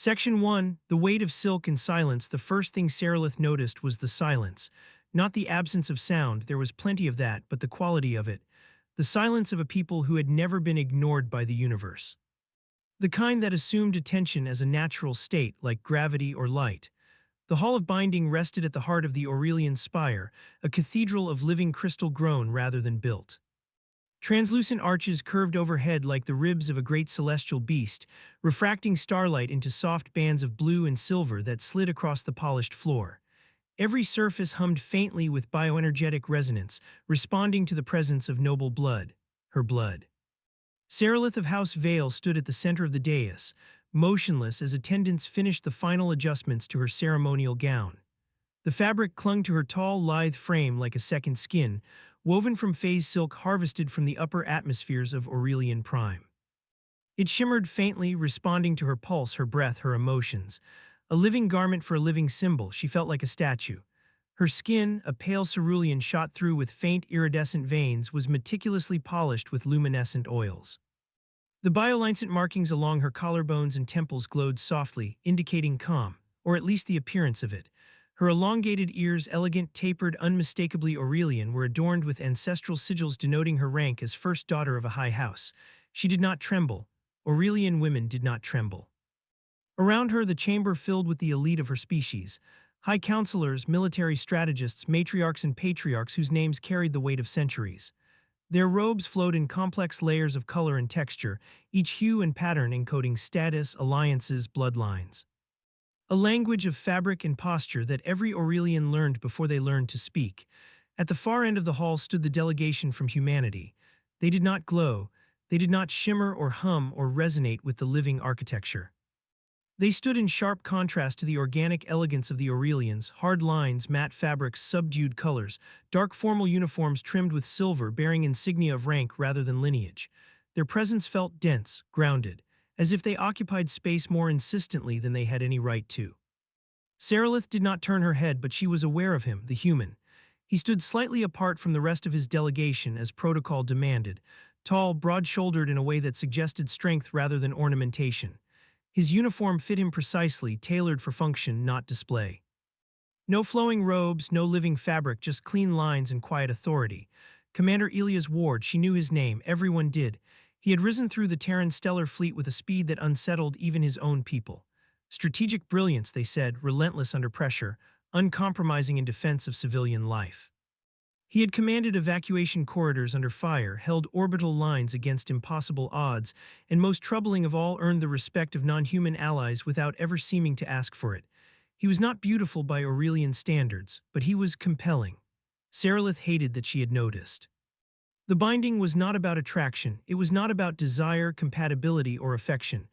Section 1, The Weight of Silk and Silence. The first thing Saralith noticed was the silence. Not the absence of sound, there was plenty of that, but the quality of it. The silence of a people who had never been ignored by the universe. The kind that assumed attention as a natural state, like gravity or light. The Hall of Binding rested at the heart of the Aurelian spire, a cathedral of living crystal grown rather than built. Translucent arches curved overhead like the ribs of a great celestial beast, refracting starlight into soft bands of blue and silver that slid across the polished floor. Every surface hummed faintly with bioenergetic resonance, responding to the presence of noble blood, her blood. Saralith of House Vale stood at the center of the dais, motionless as attendants finished the final adjustments to her ceremonial gown. The fabric clung to her tall, lithe frame like a second skin, woven from phase silk harvested from the upper atmospheres of Aurelian Prime. It shimmered faintly, responding to her pulse, her breath, her emotions. A living garment for a living symbol, she felt like a statue. Her skin, a pale cerulean shot through with faint iridescent veins, was meticulously polished with luminescent oils. The bioluminescent markings along her collarbones and temples glowed softly, indicating calm, or at least the appearance of it. Her elongated ears, elegant, tapered, unmistakably Aurelian, were adorned with ancestral sigils denoting her rank as first daughter of a high house. She did not tremble. Aurelian women did not tremble. Around her, the chamber filled with the elite of her species. High counselors, military strategists, matriarchs and patriarchs whose names carried the weight of centuries. Their robes flowed in complex layers of color and texture, each hue and pattern encoding status, alliances, bloodlines. A language of fabric and posture that every Aurelian learned before they learned to speak. At the far end of the hall stood the delegation from humanity. They did not glow, they did not shimmer or hum or resonate with the living architecture. They stood in sharp contrast to the organic elegance of the Aurelians, hard lines, matte fabrics, subdued colors, dark formal uniforms trimmed with silver bearing insignia of rank rather than lineage. Their presence felt dense, grounded, as if they occupied space more insistently than they had any right to. Saralith did not turn her head, but she was aware of him, the human. He stood slightly apart from the rest of his delegation as protocol demanded, tall, broad-shouldered in a way that suggested strength rather than ornamentation. His uniform fit him precisely, tailored for function, not display. No flowing robes, no living fabric, just clean lines and quiet authority. Commander Elias Ward, she knew his name, everyone did. He had risen through the Terran stellar fleet with a speed that unsettled even his own people. Strategic brilliance, they said, relentless under pressure, uncompromising in defense of civilian life. He had commanded evacuation corridors under fire, held orbital lines against impossible odds, and most troubling of all, earned the respect of non-human allies without ever seeming to ask for it. He was not beautiful by Aurelian standards, but he was compelling. Saralith hated that she had noticed. The binding was not about attraction, it was not about desire, compatibility, or affection.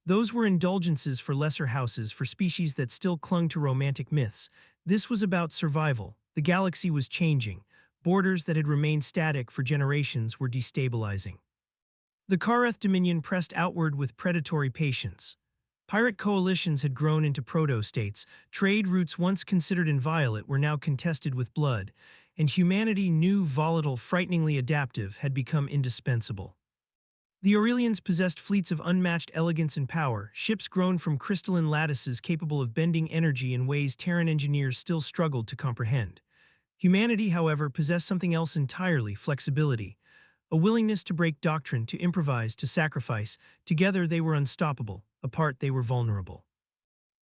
Those were indulgences for lesser houses, for species that still clung to romantic myths. This was about survival. The galaxy was changing. Borders that had remained static for generations were destabilizing. The Kareth Dominion pressed outward with predatory patience. Pirate coalitions had grown into proto-states, trade routes once considered inviolate were now contested with blood, and humanity, new, volatile, frighteningly adaptive, had become indispensable. The Aurelians possessed fleets of unmatched elegance and power, ships grown from crystalline lattices capable of bending energy in ways Terran engineers still struggled to comprehend. Humanity, however, possessed something else entirely: flexibility, a willingness to break doctrine, to improvise, to sacrifice. Together they were unstoppable, apart they were vulnerable.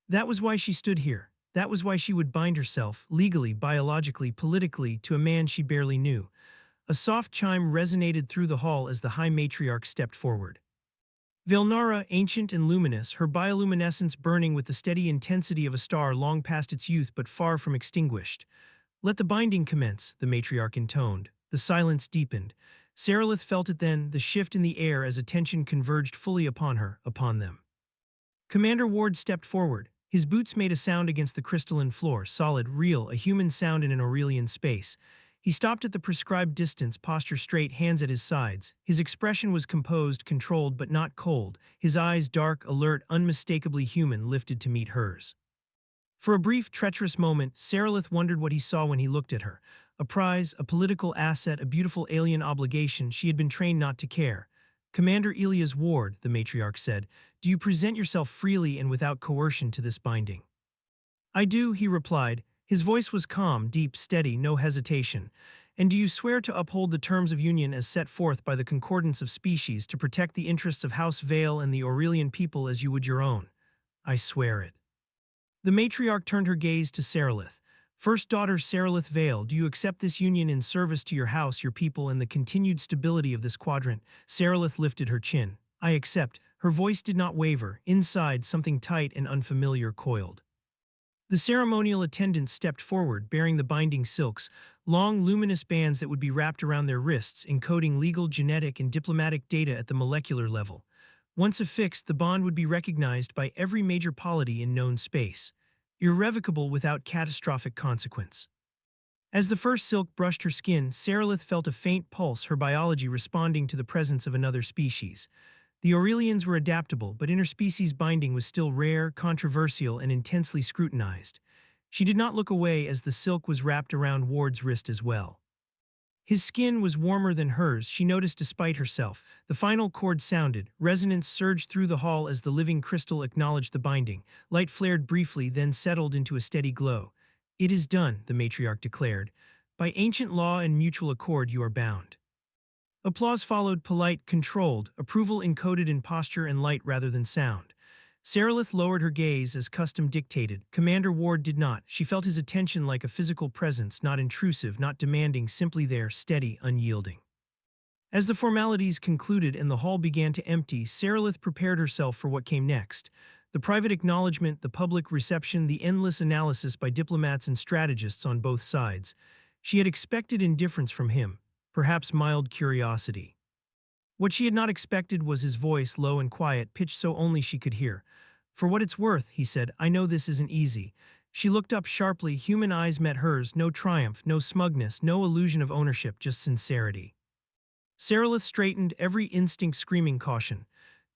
That was why she stood here. That was why she would bind herself, legally, biologically, politically, to a man she barely knew. A soft chime resonated through the hall as the High Matriarch stepped forward. Vilnara, ancient and luminous, her bioluminescence burning with the steady intensity of a star long past its youth but far from extinguished. "Let the binding commence," the matriarch intoned. The silence deepened. Saralith felt it then, the shift in the air as attention converged fully upon her, upon them. Commander Ward stepped forward. His boots made a sound against the crystalline floor, solid, real, a human sound in an Aurelian space. He stopped at the prescribed distance, posture straight, hands at his sides. His expression was composed, controlled, but not cold. His eyes, dark, alert, unmistakably human, lifted to meet hers. For a brief, treacherous moment, Saralith wondered what he saw when he looked at her. A prize, a political asset, a beautiful alien obligation. She had been trained not to care. Commander Elia's ward, the matriarch said. Do you present yourself freely and without coercion to this binding? I do, he replied. His voice was calm, deep, steady, no hesitation. And do you swear to uphold the terms of union as set forth by the Concordance of Species to protect the interests of House Vale and the Aurelian people as you would your own? I swear it. The matriarch turned her gaze to Serelith. First daughter Serelith Vale, do you accept this union in service to your house, your people, and the continued stability of this quadrant? Serelith lifted her chin. I accept. Her voice did not waver. Inside, something tight and unfamiliar coiled. The ceremonial attendants stepped forward, bearing the binding silks, long, luminous bands that would be wrapped around their wrists, encoding legal, genetic, and diplomatic data at the molecular level. Once affixed, the bond would be recognized by every major polity in known space, irrevocable without catastrophic consequence. As the first silk brushed her skin, Serelith felt a faint pulse, her biology responding to the presence of another species. The Aurelians were adaptable, but interspecies binding was still rare, controversial, and intensely scrutinized. She did not look away as the silk was wrapped around Ward's wrist as well. His skin was warmer than hers, she noticed despite herself. The final chord sounded. Resonance surged through the hall as the living crystal acknowledged the binding. Light flared briefly, then settled into a steady glow. It is done, the matriarch declared. By ancient law and mutual accord you are bound. Applause followed, polite, controlled, approval encoded in posture and light rather than sound. Serelith lowered her gaze as custom dictated. Commander Ward did not. She felt his attention like a physical presence, not intrusive, not demanding, simply there, steady, unyielding. As the formalities concluded and the hall began to empty, Serelith prepared herself for what came next. The private acknowledgement, the public reception, the endless analysis by diplomats and strategists on both sides. She had expected indifference from him, perhaps mild curiosity. What she had not expected was his voice, low and quiet, pitched so only she could hear. For what it's worth, he said, I know this isn't easy. She looked up sharply, human eyes met hers, no triumph, no smugness, no illusion of ownership, just sincerity. Serelith straightened, every instinct screaming caution.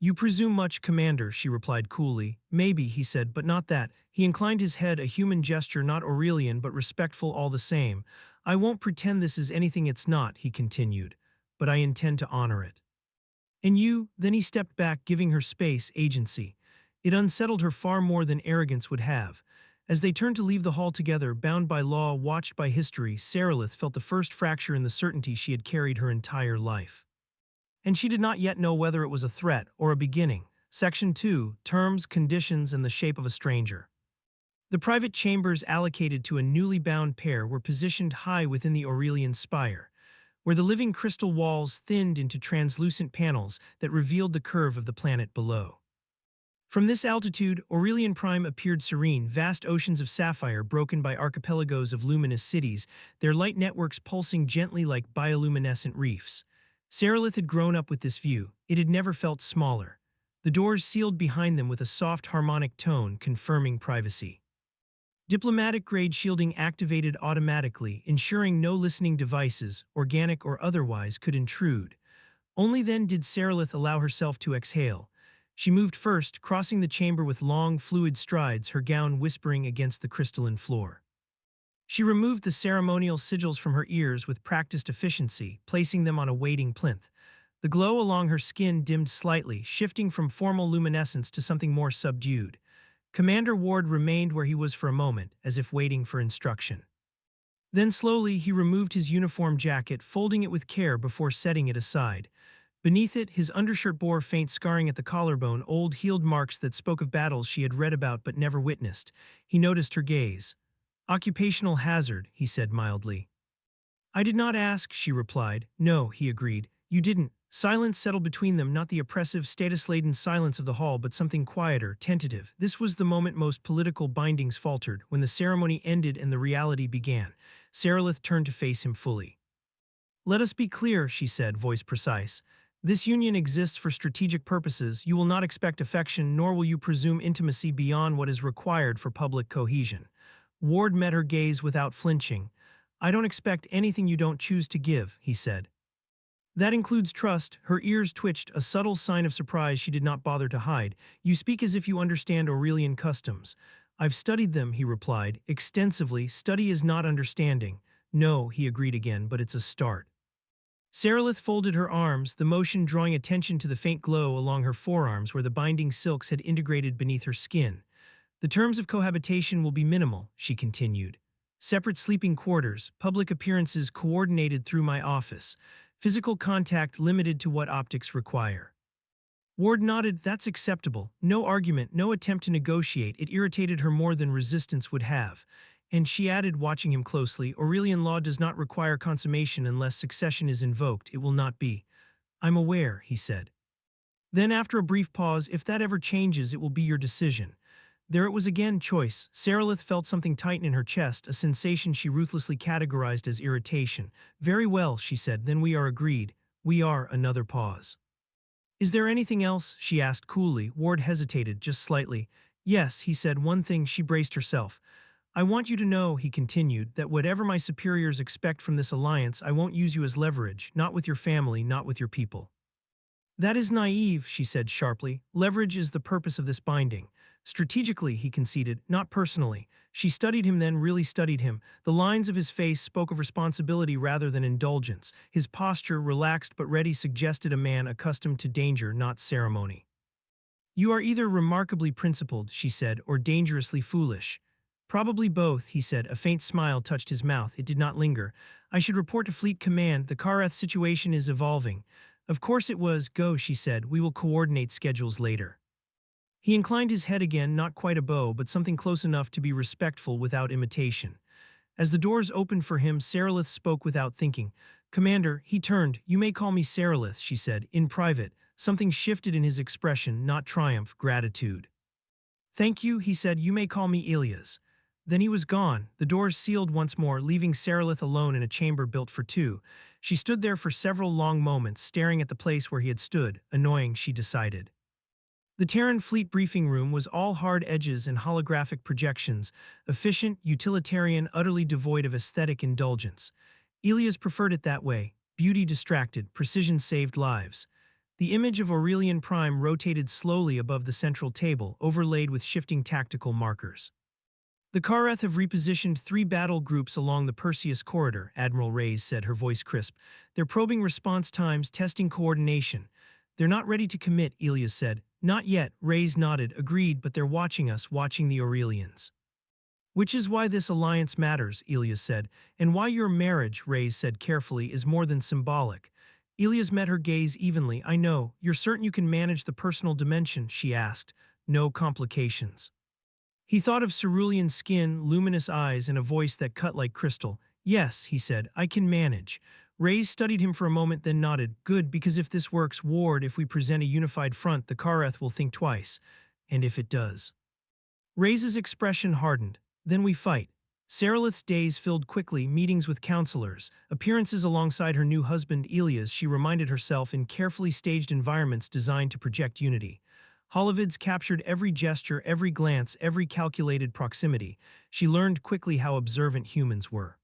You presume much, Commander, she replied coolly. Maybe, he said, but not that. He inclined his head, a human gesture, not Aurelian, but respectful all the same. I won't pretend this is anything it's not, he continued, but I intend to honor it. And you, then he stepped back, giving her space, agency. It unsettled her far more than arrogance would have. As they turned to leave the hall together, bound by law, watched by history, Serelith felt the first fracture in the certainty she had carried her entire life. And she did not yet know whether it was a threat or a beginning. Section 2, Terms, Conditions, and the Shape of a Stranger. The private chambers allocated to a newly bound pair were positioned high within the Aurelian spire, where the living crystal walls thinned into translucent panels that revealed the curve of the planet below. From this altitude, Aurelian Prime appeared serene, vast oceans of sapphire broken by archipelagos of luminous cities, their light networks pulsing gently like bioluminescent reefs. Serelith had grown up with this view. It had never felt smaller. The doors sealed behind them with a soft harmonic tone, confirming privacy. Diplomatic-grade shielding activated automatically, ensuring no listening devices, organic or otherwise, could intrude. Only then did Serelith allow herself to exhale. She moved first, crossing the chamber with long, fluid strides, her gown whispering against the crystalline floor. She removed the ceremonial sigils from her ears with practiced efficiency, placing them on a waiting plinth. The glow along her skin dimmed slightly, shifting from formal luminescence to something more subdued. Commander Ward remained where he was for a moment, as if waiting for instruction. Then slowly he removed his uniform jacket, folding it with care before setting it aside. Beneath it, his undershirt bore faint scarring at the collarbone, old healed marks that spoke of battles she had read about but never witnessed. He noticed her gaze. Occupational hazard, he said mildly. I did not ask, she replied. No, he agreed. You didn't. Silence settled between them, not the oppressive, status-laden silence of the hall, but something quieter, tentative. This was the moment most political bindings faltered, when the ceremony ended and the reality began. Serelith turned to face him fully. Let us be clear, she said, voice precise. This union exists for strategic purposes. You will not expect affection, nor will you presume intimacy beyond what is required for public cohesion. Ward met her gaze without flinching. I don't expect anything you don't choose to give, he said. That includes trust. Her ears twitched, a subtle sign of surprise she did not bother to hide. You speak as if you understand Aurelian customs. I've studied them, he replied, extensively. Study is not understanding. No, he agreed again, but it's a start. Sarilith folded her arms, the motion drawing attention to the faint glow along her forearms where the binding silks had integrated beneath her skin. The terms of cohabitation will be minimal, she continued. Separate sleeping quarters, public appearances coordinated through my office, physical contact limited to what optics require. Ward nodded. That's acceptable. No argument, no attempt to negotiate. It irritated her more than resistance would have. And she added, watching him closely, Aurelian law does not require consummation unless succession is invoked. It will not be. I'm aware, he said. Then after a brief pause, if that ever changes, it will be your decision. There it was again, choice. Sarilith felt something tighten in her chest, a sensation she ruthlessly categorized as irritation. Very well, she said, then we are agreed. We are. Another pause. Is there anything else? She asked coolly. Ward hesitated, just slightly. Yes, he said. One thing. She braced herself. I want you to know, he continued, that whatever my superiors expect from this alliance, I won't use you as leverage, not with your family, not with your people. That is naive, she said sharply. Leverage is the purpose of this binding. Strategically, he conceded, not personally. She studied him then, really studied him. The lines of his face spoke of responsibility rather than indulgence. His posture, relaxed but ready, suggested a man accustomed to danger, not ceremony. You are either remarkably principled, she said, or dangerously foolish. Probably both, he said. A faint smile touched his mouth. It did not linger. I should report to Fleet Command. The Kareth situation is evolving. Of course it was. Go, she said. We will coordinate schedules later. He inclined his head again, not quite a bow, but something close enough to be respectful without imitation. As the doors opened for him, Sarilith spoke without thinking. Commander, he turned. You may call me Sarilith, she said, in private. Something shifted in his expression, not triumph, gratitude. Thank you, he said. You may call me Elias. Then he was gone. The doors sealed once more, leaving Sarilith alone in a chamber built for two. She stood there for several long moments, staring at the place where he had stood. Annoying, she decided. The Terran Fleet briefing room was all hard edges and holographic projections, efficient, utilitarian, utterly devoid of aesthetic indulgence. Elias preferred it that way. Beauty distracted, precision saved lives. The image of Aurelian Prime rotated slowly above the central table, overlaid with shifting tactical markers. The Kareth have repositioned 3 battle groups along the Perseus corridor, Admiral Reyes said, her voice crisp. They're probing response times, testing coordination. They're not ready to commit, Elias said. Not yet, Reyes nodded, agreed, but they're watching us, watching the Aurelians. Which is why this alliance matters, Elias said, and why your marriage, Reyes said carefully, is more than symbolic. Elias met her gaze evenly. I know. You're certain you can manage the personal dimension, she asked. No complications. He thought of cerulean skin, luminous eyes, and a voice that cut like crystal. Yes, he said, I can manage. Reyes studied him for a moment, then nodded. Good, because if this works, Ward, if we present a unified front, the Kareth will think twice. And if it does. Reyes' expression hardened. Then we fight. Sarilith's days filled quickly, meetings with counselors, appearances alongside her new husband Elias, she reminded herself, in carefully staged environments designed to project unity. Holovids captured every gesture, every glance, every calculated proximity. She learned quickly how observant humans were.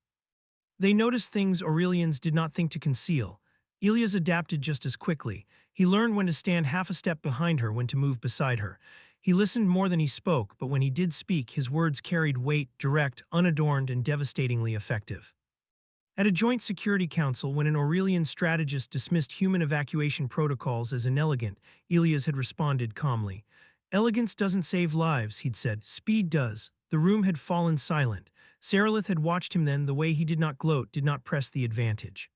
They noticed things Aurelians did not think to conceal. Elias adapted just as quickly. He learned when to stand half a step behind her, when to move beside her. He listened more than he spoke, but when he did speak, his words carried weight, direct, unadorned, and devastatingly effective. At a joint security council, when an Aurelian strategist dismissed human evacuation protocols as inelegant, Elias had responded calmly. Elegance doesn't save lives, he'd said. Speed does. The room had fallen silent. Sarilith had watched him then, the way he did not gloat, did not press the advantage.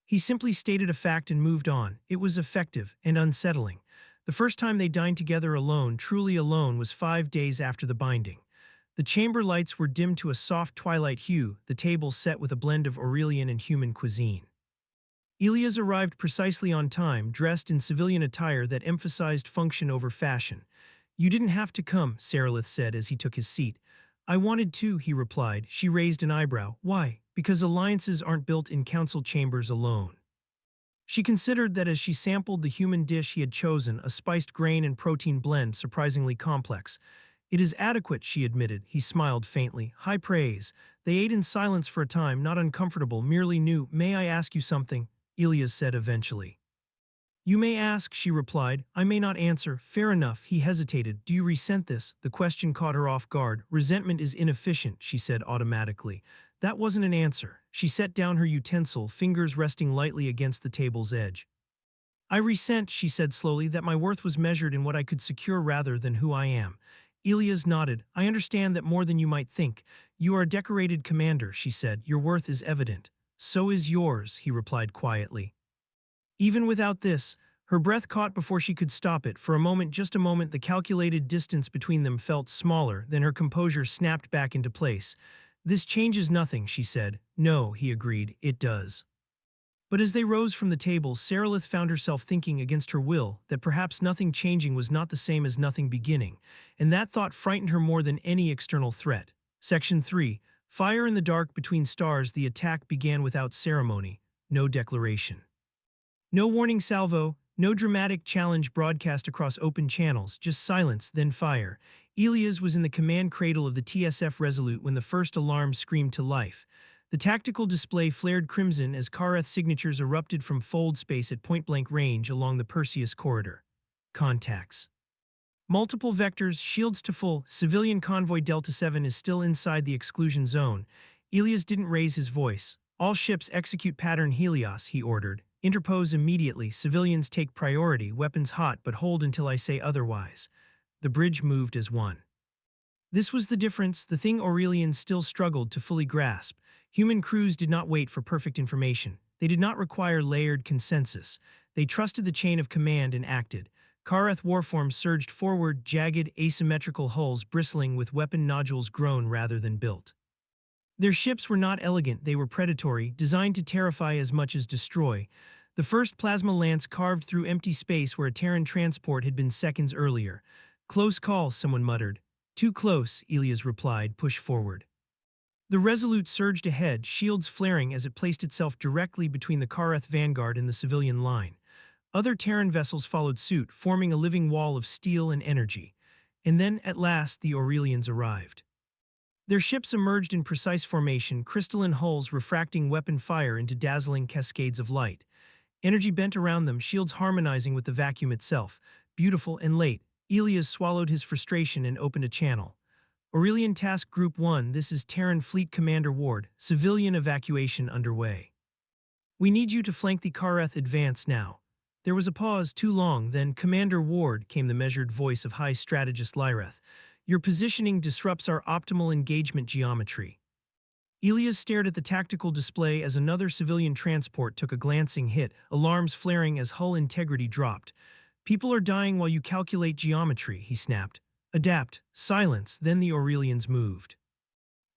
He simply stated a fact and moved on. It was effective and unsettling. The first time they dined together alone, truly alone, was 5 days after the binding. The chamber lights were dimmed to a soft twilight hue, the table set with a blend of Aurelian and human cuisine. Elias arrived precisely on time, dressed in civilian attire that emphasized function over fashion. You didn't have to come, Sarilith said as he took his seat. I wanted to, he replied. She raised an eyebrow. Why? Because alliances aren't built in council chambers alone. She considered that as she sampled the human dish he had chosen, a spiced grain and protein blend surprisingly complex. It is adequate, she admitted. He smiled faintly. High praise. They ate in silence for a time, not uncomfortable, merely new. May I ask you something? Elias said eventually. You may ask, she replied. I may not answer. Fair enough. He hesitated. Do you resent this? The question caught her off guard. Resentment is inefficient, she said automatically. That wasn't an answer. She set down her utensil, fingers resting lightly against the table's edge. I resent, she said slowly, that my worth was measured in what I could secure rather than who I am. Elias nodded. I understand that more than you might think. You are a decorated commander, she said. Your worth is evident. So is yours, he replied quietly. Even without this, her breath caught before she could stop it. For a moment, just a moment, the calculated distance between them felt smaller, then her composure snapped back into place. This changes nothing, she said. No, he agreed, it does. But as they rose from the table, Sarilith found herself thinking against her will that perhaps nothing changing was not the same as nothing beginning, and that thought frightened her more than any external threat. Section 3. Fire in the dark between stars. The attack began without ceremony, no declaration. No warning salvo, no dramatic challenge broadcast across open channels, just silence, then fire. Elias was in the command cradle of the TSF Resolute when the first alarm screamed to life. The tactical display flared crimson as Kareth signatures erupted from fold space at point-blank range along the Perseus corridor. Contacts. Multiple vectors, shields to full, civilian convoy Delta 7 is still inside the exclusion zone. Elias didn't raise his voice. All ships execute pattern Helios, he ordered. Interpose immediately, civilians take priority, weapons hot but hold until I say otherwise. The bridge moved as one. This was the difference, the thing Aurelians still struggled to fully grasp. Human crews did not wait for perfect information. They did not require layered consensus. They trusted the chain of command and acted. Kareth warforms surged forward, jagged, asymmetrical hulls bristling with weapon nodules grown rather than built. Their ships were not elegant, they were predatory, designed to terrify as much as destroy. The first plasma lance carved through empty space where a Terran transport had been seconds earlier. Close call, someone muttered. Too close, Elias replied, push forward. The Resolute surged ahead, shields flaring as it placed itself directly between the Kareth vanguard and the civilian line. Other Terran vessels followed suit, forming a living wall of steel and energy. And then, at last, the Aurelians arrived. Their ships emerged in precise formation, crystalline hulls refracting weapon fire into dazzling cascades of light. Energy bent around them, shields harmonizing with the vacuum itself. Beautiful and late, Elias swallowed his frustration and opened a channel. Aurelian Task Group 1, this is Terran Fleet Commander Ward, civilian evacuation underway. We need you to flank the Kareth advance now. There was a pause too long, then Commander Ward, came the measured voice of High Strategist Lyreth. Your positioning disrupts our optimal engagement geometry. Elias stared at the tactical display as another civilian transport took a glancing hit, alarms flaring as hull integrity dropped. People are dying while you calculate geometry, he snapped. Adapt, silence, then the Aurelians moved.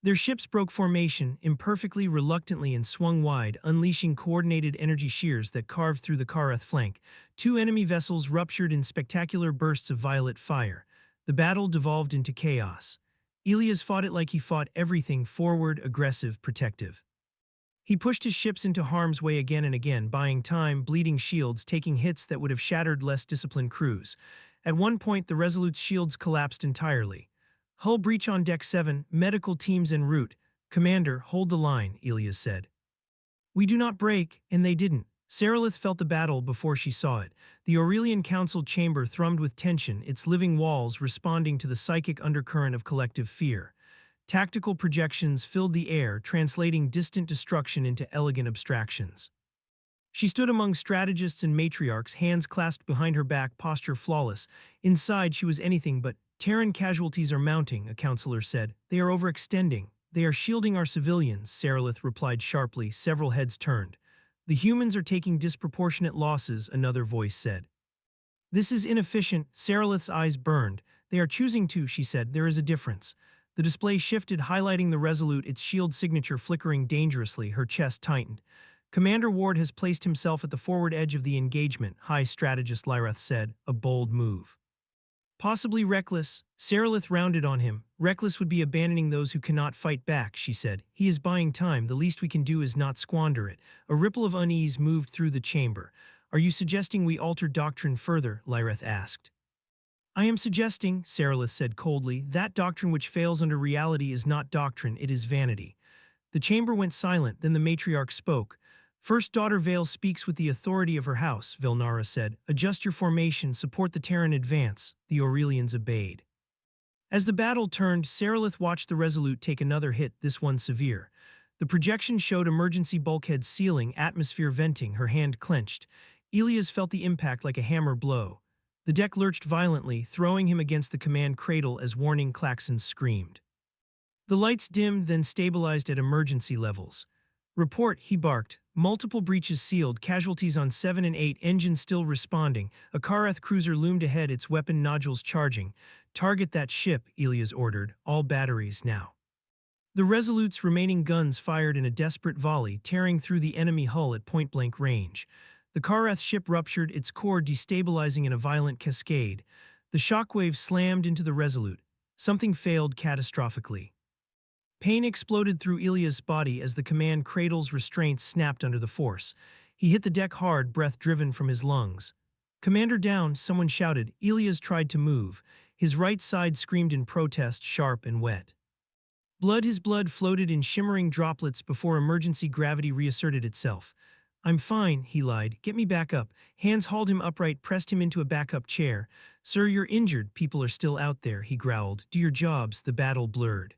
Their ships broke formation, imperfectly, reluctantly, and swung wide, unleashing coordinated energy shears that carved through the Kareth flank. Two enemy vessels ruptured in spectacular bursts of violet fire. The battle devolved into chaos. Elias fought it like he fought everything: forward, aggressive, protective. He pushed his ships into harm's way again and again, buying time, bleeding shields, taking hits that would have shattered less disciplined crews. At one point, the Resolute's shields collapsed entirely. Hull breach on Deck 7, medical teams en route. Commander, hold the line, Elias said. We do not break, and they didn't. Sarilith felt the battle before she saw it. The Aurelian Council chamber thrummed with tension, its living walls responding to the psychic undercurrent of collective fear. Tactical projections filled the air, translating distant destruction into elegant abstractions. She stood among strategists and matriarchs, hands clasped behind her back, posture flawless. Inside, she was anything but. Terran casualties are mounting, a counselor said. They are overextending. They are shielding our civilians, Sarilith replied sharply. Several heads turned. The humans are taking disproportionate losses, another voice said. This is inefficient, Sarilith's eyes burned. They are choosing to, she said. There is a difference. The display shifted, highlighting the Resolute, its shield signature flickering dangerously. Her chest tightened. Commander Ward has placed himself at the forward edge of the engagement, High Strategist Lyreth said, a bold move. Possibly reckless, Sarilith rounded on him. Reckless would be abandoning those who cannot fight back, she said. He is buying time, the least we can do is not squander it. A ripple of unease moved through the chamber. Are you suggesting we alter doctrine further? Lyreth asked. I am suggesting, Sarilith said coldly, that doctrine which fails under reality is not doctrine, it is vanity. The chamber went silent, then the matriarch spoke. First daughter Vale speaks with the authority of her house, Vilnara said. Adjust your formation, support the Terran advance. The Aurelians obeyed. As the battle turned, Sarilith watched the Resolute take another hit, this one severe. The projection showed emergency bulkhead sealing, atmosphere venting, her hand clenched. Elias felt the impact like a hammer blow. The deck lurched violently, throwing him against the command cradle as warning klaxons screamed. The lights dimmed, then stabilized at emergency levels. Report, he barked. Multiple breaches sealed, casualties on 7 and 8, engines still responding. A Karath cruiser loomed ahead, its weapon nodules charging. Target that ship, Elias ordered. All batteries now. The Resolute's remaining guns fired in a desperate volley, tearing through the enemy hull at point-blank range. The Karath ship ruptured, its core destabilizing in a violent cascade. The shockwave slammed into the Resolute. Something failed catastrophically. Pain exploded through Elias' body as the command cradle's restraints snapped under the force. He hit the deck hard, breath driven from his lungs. Commander down, someone shouted. Elias tried to move. His right side screamed in protest, sharp and wet. His blood floated in shimmering droplets before emergency gravity reasserted itself. I'm fine, he lied. Get me back up. Hands hauled him upright, pressed him into a backup chair. Sir, you're injured. People are still out there, he growled. Do your jobs. The battle blurred.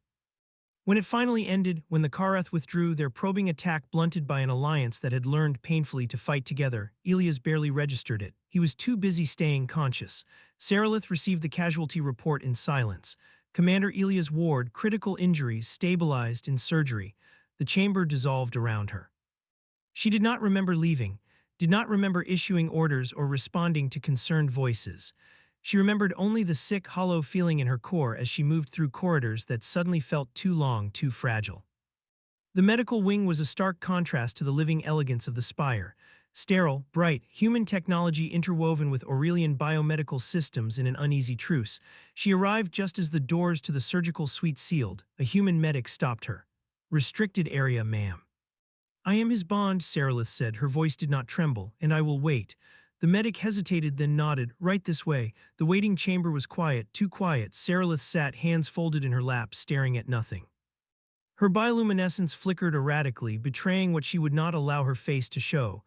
When it finally ended, when the Karath withdrew, their probing attack blunted by an alliance that had learned painfully to fight together, Elias barely registered it. He was too busy staying conscious. Sarilith received the casualty report in silence. Commander Elias Ward, critical injuries, stabilized in surgery. The chamber dissolved around her. She did not remember leaving, did not remember issuing orders or responding to concerned voices. She remembered only the sick, hollow feeling in her core as she moved through corridors that suddenly felt too long, too fragile. The medical wing was a stark contrast to the living elegance of the spire. Sterile, bright, human technology interwoven with Aurelian biomedical systems in an uneasy truce. She arrived just as the doors to the surgical suite sealed. A human medic stopped her. Restricted area, ma'am. I am his bond, Sarilith said. Her voice did not tremble, and I will wait. The medic hesitated, then nodded. Right this way. The waiting chamber was quiet, too quiet. Sarilith sat, hands folded in her lap, staring at nothing. Her bioluminescence flickered erratically, betraying what she would not allow her face to show.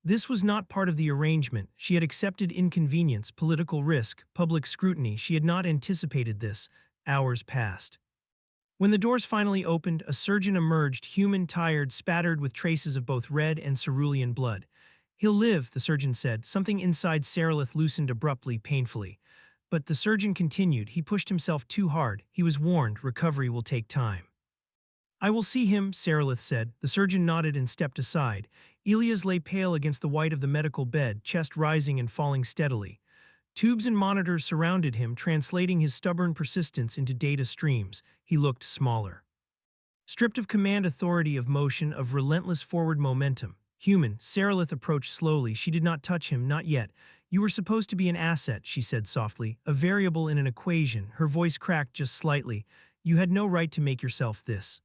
This was not part of the arrangement. She had accepted inconvenience, political risk, public scrutiny. She had not anticipated this. Hours passed. When the doors finally opened, a surgeon emerged, human, tired, spattered with traces of both red and cerulean blood. He'll live, the surgeon said. Something inside Sarilith loosened abruptly, painfully. But the surgeon continued. He pushed himself too hard. He was warned, recovery will take time. I will see him, Sarilith said. The surgeon nodded and stepped aside. Elias lay pale against the white of the medical bed, chest rising and falling steadily. Tubes and monitors surrounded him, translating his stubborn persistence into data streams. He looked smaller. Stripped of command authority, of motion, of relentless forward momentum. Human, Sarilith approached slowly. She did not touch him, not yet. You were supposed to be an asset, she said softly, a variable in an equation. Her voice cracked just slightly. You had no right to make yourself this.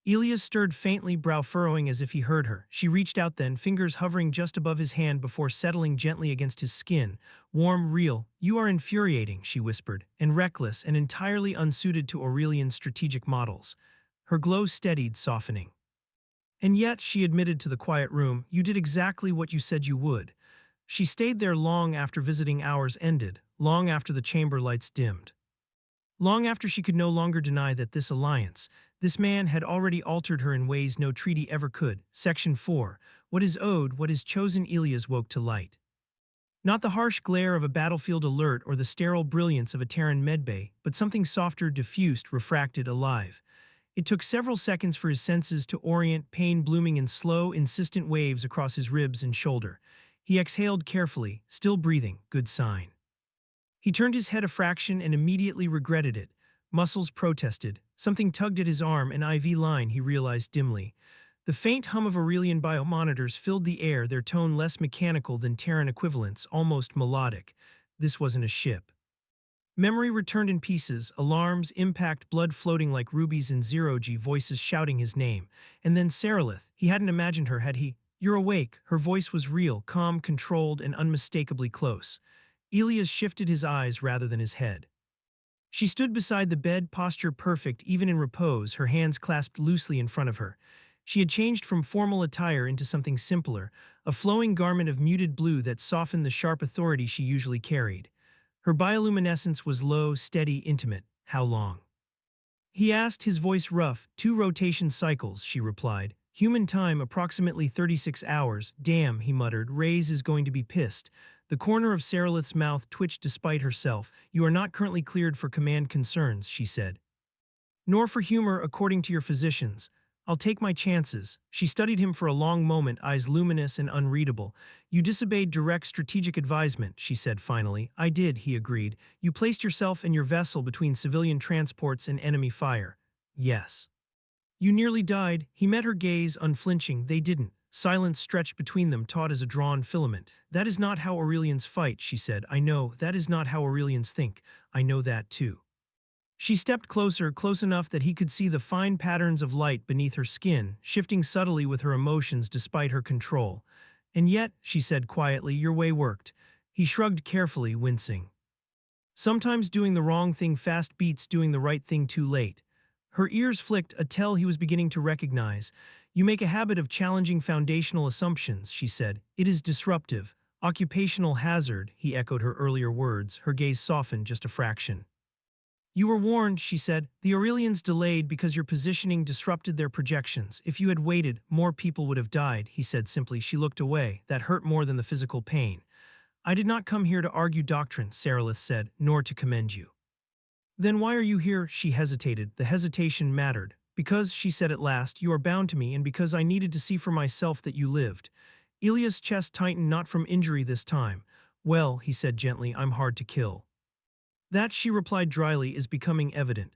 Elias stirred faintly, brow furrowing as if he heard her. She reached out then, fingers hovering just above his hand before settling gently against his skin. Warm, real. You are infuriating, she whispered, and reckless and entirely unsuited to Aurelian's strategic models. Her glow steadied, softening. And yet, she admitted to the quiet room, you did exactly what you said you would. She stayed there long after visiting hours ended, long after the chamber lights dimmed. Long after she could no longer deny that this alliance, this man had already altered her in ways no treaty ever could. Section 4. What is owed, what is chosen. Elias woke to light. Not the harsh glare of a battlefield alert or the sterile brilliance of a Terran medbay, but something softer, diffused, refracted, alive. It took several seconds for his senses to orient, pain blooming in slow, insistent waves across his ribs and shoulder. He exhaled carefully, still breathing, good sign. He turned his head a fraction and immediately regretted it. Muscles protested. Something tugged at his arm, an IV line, he realized dimly. The faint hum of Aurelian biomonitors filled the air, their tone less mechanical than Terran equivalents, almost melodic. This wasn't a ship. Memory returned in pieces, alarms, impact, blood floating like rubies in zero-G, voices shouting his name. And then Sarilith. He hadn't imagined her, had he? You're awake. Her voice was real, calm, controlled, and unmistakably close. Elias shifted his eyes rather than his head. She stood beside the bed, posture perfect even in repose, her hands clasped loosely in front of her. She had changed from formal attire into something simpler, a flowing garment of muted blue that softened the sharp authority she usually carried. Her bioluminescence was low, steady, intimate. How long? He asked, his voice rough. 2 rotation cycles, she replied. Human time approximately 36 hours. Damn, he muttered. Reyes is going to be pissed. The corner of Saralith's mouth twitched despite herself. You are not currently cleared for command concerns, she said. Nor for humor, according to your physicians. I'll take my chances. She studied him for a long moment, eyes luminous and unreadable. You disobeyed direct strategic advisement, she said finally. I did, he agreed. You placed yourself and your vessel between civilian transports and enemy fire. Yes. You nearly died. He met her gaze, unflinching. They didn't. Silence stretched between them, taut as a drawn filament. That is not how Aurelians fight, she said. I know. That is not how Aurelians think. I know that too. She stepped closer, close enough that he could see the fine patterns of light beneath her skin, shifting subtly with her emotions despite her control. And yet, she said quietly, your way worked. He shrugged carefully, wincing. Sometimes doing the wrong thing fast beats doing the right thing too late. Her ears flicked, a tell he was beginning to recognize. You make a habit of challenging foundational assumptions, she said. It is disruptive. Occupational hazard, he echoed her earlier words, her gaze softened just a fraction. You were warned, she said. The Aurelians delayed because your positioning disrupted their projections. If you had waited, more people would have died, he said simply. She looked away. That hurt more than the physical pain. I did not come here to argue doctrine, Saralith said, nor to commend you. Then why are you here? She hesitated. The hesitation mattered. Because, she said at last, you are bound to me, and because I needed to see for myself that you lived. Ilias' chest tightened, not from injury this time. Well, he said gently, I'm hard to kill. That, she replied dryly, is becoming evident.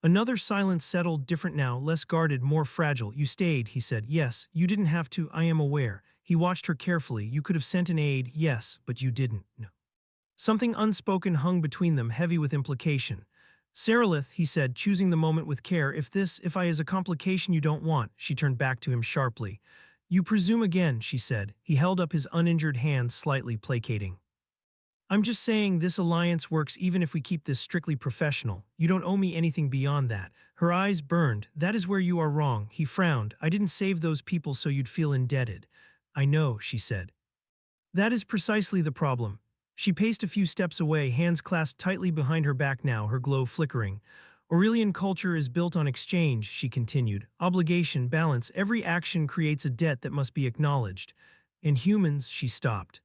Another silence settled, different now, less guarded, more fragile. You stayed, he said. Yes, you didn't have to, I am aware. He watched her carefully. You could have sent an aide, yes, but you didn't. No. Something unspoken hung between them, heavy with implication. Saralith, he said, choosing the moment with care, if I is a complication you don't want, she turned back to him sharply. You presume again, she said. He held up his uninjured hand, slightly placating. I'm just saying this alliance works even if we keep this strictly professional. You don't owe me anything beyond that. Her eyes burned. That is where you are wrong. He frowned. I didn't save those people so you'd feel indebted. I know, she said. That is precisely the problem. She paced a few steps away, hands clasped tightly behind her back now, her glow flickering. Aurelian culture is built on exchange, she continued. Obligation, balance, every action creates a debt that must be acknowledged. And humans, she stopped.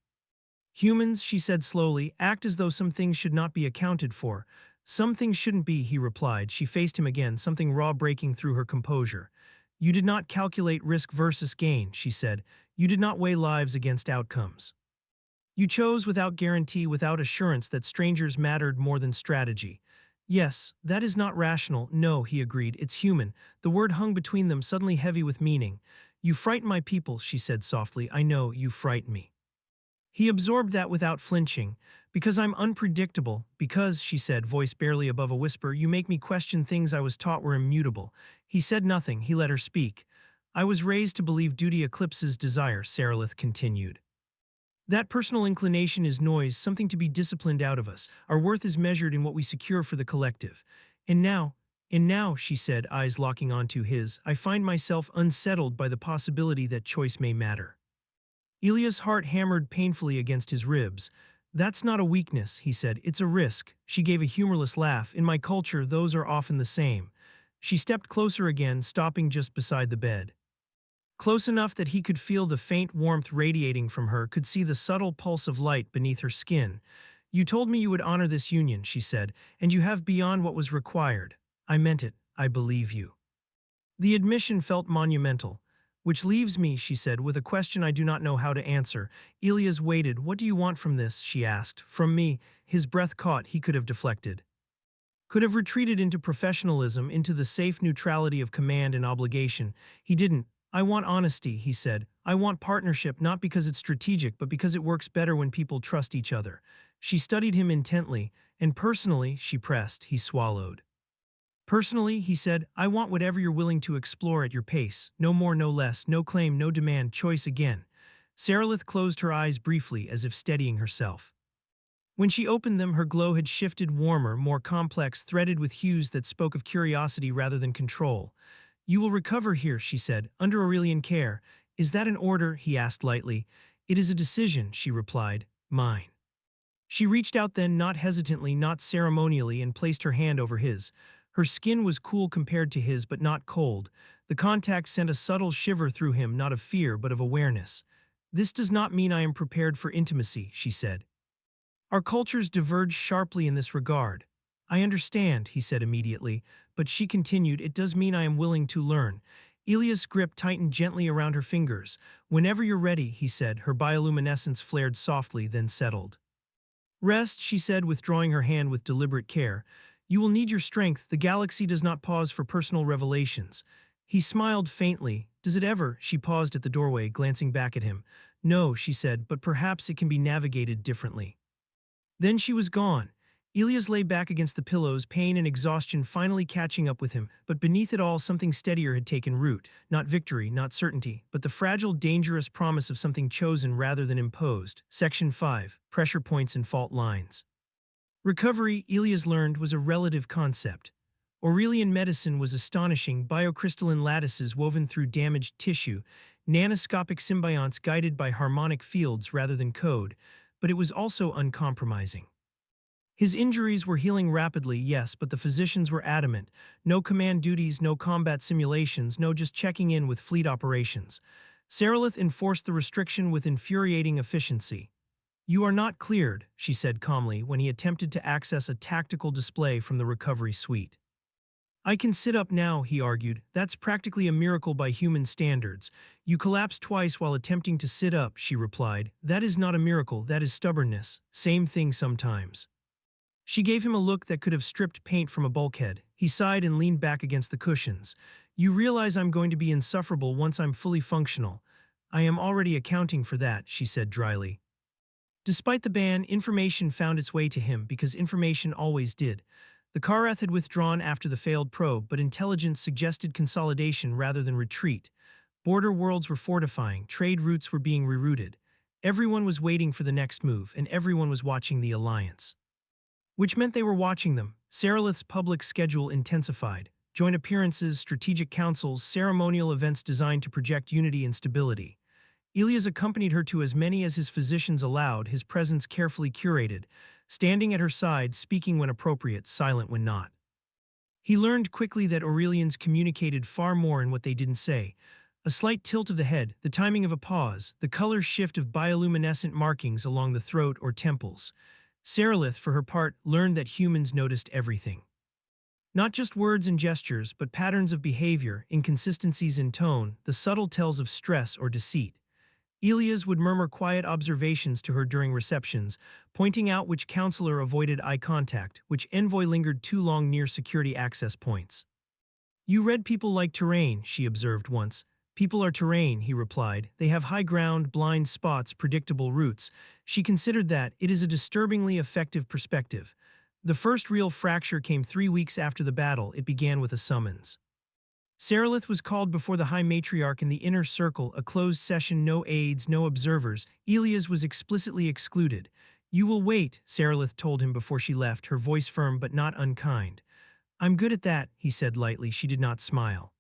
Humans, she said slowly, act as though some things should not be accounted for. Some things shouldn't be, he replied. She faced him again, something raw breaking through her composure. You did not calculate risk versus gain, she said. You did not weigh lives against outcomes. You chose without guarantee, without assurance that strangers mattered more than strategy. Yes, that is not rational. No, he agreed. It's human. The word hung between them, suddenly heavy with meaning. You frighten my people, she said softly. I know, you frighten me. He absorbed that without flinching. Because I'm unpredictable, because, she said, voice barely above a whisper, you make me question things I was taught were immutable. He said nothing, he let her speak. I was raised to believe duty eclipses desire, Saralith continued. That personal inclination is noise, something to be disciplined out of us. Our worth is measured in what we secure for the collective. And now, she said, eyes locking onto his, I find myself unsettled by the possibility that choice may matter. Ilia's heart hammered painfully against his ribs. That's not a weakness, he said. It's a risk. She gave a humorless laugh. In my culture, those are often the same. She stepped closer again, stopping just beside the bed. Close enough that he could feel the faint warmth radiating from her, could see the subtle pulse of light beneath her skin. You told me you would honor this union, she said, and you have beyond what was required. I meant it. I believe you. The admission felt monumental. Which leaves me, she said, with a question I do not know how to answer. Ilias waited. What do you want from this? She asked. From me. His breath caught. He could have deflected. Could have retreated into professionalism, into the safe neutrality of command and obligation. He didn't. I want honesty, he said. I want partnership, not because it's strategic, but because it works better when people trust each other. She studied him intently, and personally, she pressed. He swallowed. Personally, he said, I want whatever you're willing to explore at your pace. No more, no less, no claim, no demand, choice again. Saralith closed her eyes briefly, as if steadying herself. When she opened them, her glow had shifted, warmer, more complex, threaded with hues that spoke of curiosity rather than control. You will recover here, she said, under Aurelian care. Is that an order? He asked lightly. It is a decision, she replied. Mine. She reached out then, not hesitantly, not ceremonially, and placed her hand over his. Her skin was cool compared to his but not cold. The contact sent a subtle shiver through him, not of fear but of awareness. "This does not mean I am prepared for intimacy," she said. "Our cultures diverge sharply in this regard." "I understand," he said immediately, but she continued, "It does mean I am willing to learn." Elia's grip tightened gently around her fingers. "Whenever you're ready," he said. Her bioluminescence flared softly, then settled. "Rest," she said, withdrawing her hand with deliberate care. "You will need your strength. The galaxy does not pause for personal revelations." He smiled faintly. "Does it ever?" She paused at the doorway, glancing back at him. "No," she said, "but perhaps it can be navigated differently." Then she was gone. Elias lay back against the pillows, pain and exhaustion finally catching up with him, but beneath it all something steadier had taken root. Not victory, not certainty, but the fragile, dangerous promise of something chosen rather than imposed. Section 5. Pressure Points and Fault Lines. Recovery, Elias learned, was a relative concept. Aurelian medicine was astonishing, biocrystalline lattices woven through damaged tissue, nanoscopic symbionts guided by harmonic fields rather than code, but it was also uncompromising. His injuries were healing rapidly, yes, but the physicians were adamant. No command duties, no combat simulations, no just checking in with fleet operations. Saralith enforced the restriction with infuriating efficiency. "You are not cleared," she said calmly when he attempted to access a tactical display from the recovery suite. "I can sit up now," he argued. "That's practically a miracle by human standards." "You collapsed twice while attempting to sit up," she replied. "That is not a miracle, that is stubbornness. Same thing sometimes." She gave him a look that could have stripped paint from a bulkhead. He sighed and leaned back against the cushions. "You realize I'm going to be insufferable once I'm fully functional." "I am already accounting for that," she said dryly. Despite the ban, information found its way to him because information always did. The Karath had withdrawn after the failed probe, but intelligence suggested consolidation rather than retreat. Border worlds were fortifying, trade routes were being rerouted. Everyone was waiting for the next move, and everyone was watching the alliance. Which meant they were watching them. Saralith's public schedule intensified. Joint appearances, strategic councils, ceremonial events designed to project unity and stability. Elias accompanied her to as many as his physicians allowed, his presence carefully curated, standing at her side, speaking when appropriate, silent when not. He learned quickly that Aurelians communicated far more in what they didn't say. A slight tilt of the head, the timing of a pause, the color shift of bioluminescent markings along the throat or temples. Saralith, for her part, learned that humans noticed everything. Not just words and gestures, but patterns of behavior, inconsistencies in tone, the subtle tells of stress or deceit. Elias would murmur quiet observations to her during receptions, pointing out which counselor avoided eye contact, which envoy lingered too long near security access points. "You red people like terrain," she observed once. "People are terrain," he replied. "They have high ground, blind spots, predictable routes." She considered that. It is a disturbingly effective perspective. The first real fracture came 3 weeks after the battle. It began with a summons. Saralith was called before the High Matriarch in the inner circle, a closed session, no aides, no observers. Elias was explicitly excluded. "You will wait," Saralith told him before she left, her voice firm but not unkind. "I'm good at that," he said lightly. She did not smile.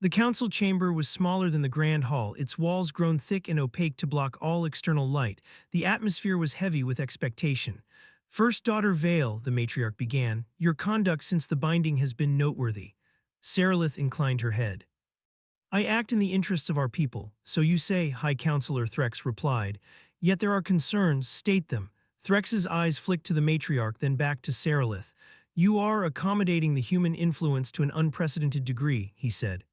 The council chamber was smaller than the grand hall, its walls grown thick and opaque to block all external light. The atmosphere was heavy with expectation. "First daughter Vale," the matriarch began, "your conduct since the binding has been noteworthy." Saralith inclined her head. "I act in the interests of our people, so you say," High Counselor Threx replied. "Yet there are concerns, state them." Threx's eyes flicked to the matriarch, then back to Saralith. "You are accommodating the human influence to an unprecedented degree," he said.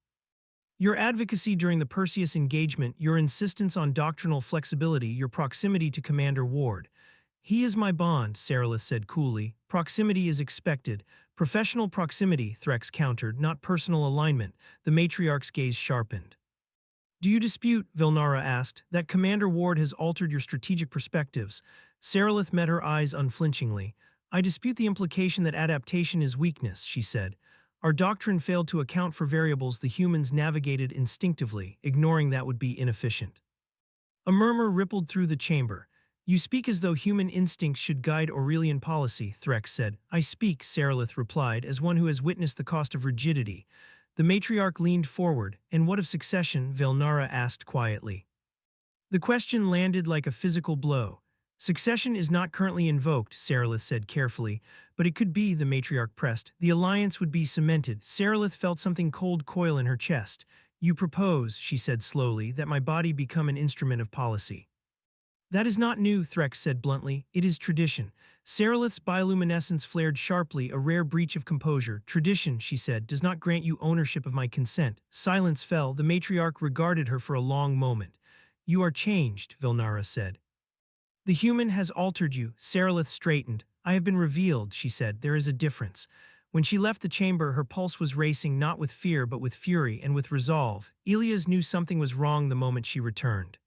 "Your advocacy during the Perseus engagement, your insistence on doctrinal flexibility, your proximity to Commander Ward." "He is my bond," Saralith said coolly. "Proximity is expected." "Professional proximity," Threx countered, "not personal alignment." The matriarch's gaze sharpened. "Do you dispute," Vilnara asked, "that Commander Ward has altered your strategic perspectives?" Saralith met her eyes unflinchingly. "I dispute the implication that adaptation is weakness," she said. "Our doctrine failed to account for variables the humans navigated instinctively. Ignoring that would be inefficient." A murmur rippled through the chamber. "You speak as though human instincts should guide Aurelian policy," Threx said. "I speak," Saralith replied, "as one who has witnessed the cost of rigidity." The matriarch leaned forward. "And what of succession?" Velnara asked quietly. The question landed like a physical blow. Succession is not currently invoked, Saralith said carefully, but it could be, the matriarch pressed. The alliance would be cemented. Saralith felt something cold coil in her chest. You propose, she said slowly, that my body become an instrument of policy. That is not new, Threx said bluntly. It is tradition. Saralith's bioluminescence flared sharply, a rare breach of composure. Tradition, she said, does not grant you ownership of my consent. Silence fell. The matriarch regarded her for a long moment. You are changed, Vilnara said. The human has altered you. Saralith straightened. I have been revealed, she said. There is a difference. When she left the chamber, her pulse was racing not with fear but with fury and with resolve. Elias knew something was wrong the moment she returned.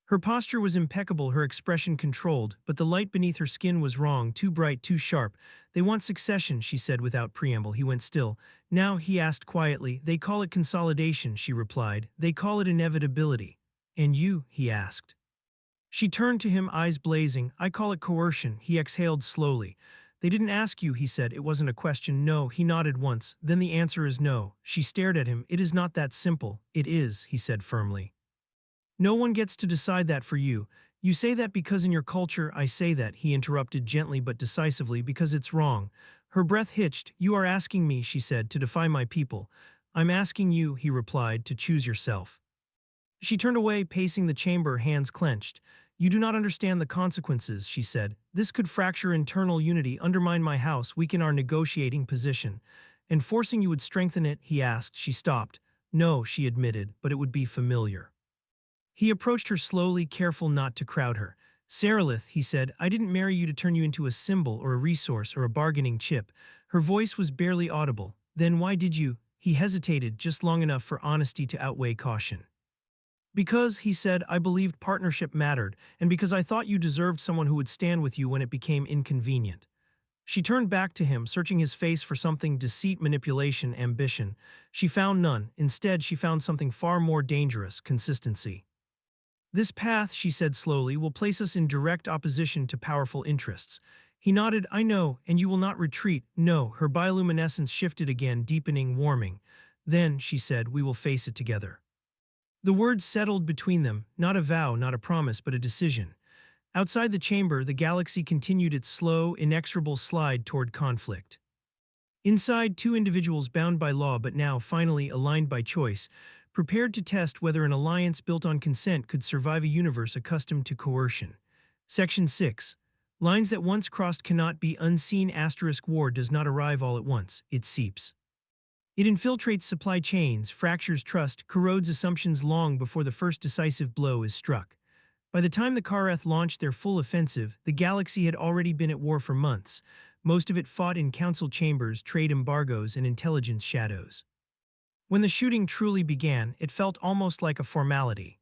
Her posture was impeccable, her expression controlled, but the light beneath her skin was wrong, too bright, too sharp. They want succession, she said without preamble. He went still. Now, he asked quietly. They call it consolidation, she replied. They call it inevitability. And you, he asked. She turned to him, eyes blazing. I call it coercion, he exhaled slowly. They didn't ask you, he said. It wasn't a question. No, he nodded once. Then the answer is no. She stared at him. It is not that simple. It is, he said firmly. No one gets to decide that for you. You say that because in your culture. I say that, he interrupted gently but decisively, because it's wrong. Her breath hitched. You are asking me, she said, to defy my people. I'm asking you, he replied, to choose yourself. She turned away, pacing the chamber, hands clenched. You do not understand the consequences, she said. This could fracture internal unity, undermine my house, weaken our negotiating position. And forcing you would strengthen it, he asked. She stopped. No, she admitted, but it would be familiar. He approached her slowly, careful not to crowd her. Saralith, he said, I didn't marry you to turn you into a symbol or a resource or a bargaining chip. Her voice was barely audible. Then why did you? He hesitated just long enough for honesty to outweigh caution. Because, he said, I believed partnership mattered, and because I thought you deserved someone who would stand with you when it became inconvenient. She turned back to him, searching his face for something: deceit, manipulation, ambition. She found none. Instead, she found something far more dangerous: consistency. This path, she said slowly, will place us in direct opposition to powerful interests. He nodded. I know, and you will not retreat. No, her bioluminescence shifted again, deepening, warming. Then, she said, we will face it together. The words settled between them, not a vow, not a promise, but a decision. Outside the chamber, the galaxy continued its slow, inexorable slide toward conflict. Inside, two individuals bound by law but now finally aligned by choice, prepared to test whether an alliance built on consent could survive a universe accustomed to coercion. Section 6. Lines that once crossed cannot be unseen. War does not arrive all at once, it seeps. It infiltrates supply chains, fractures trust, corrodes assumptions long before the first decisive blow is struck. By the time the Kareth launched their full offensive, the galaxy had already been at war for months, most of it fought in council chambers, trade embargoes, and intelligence shadows. When the shooting truly began, it felt almost like a formality.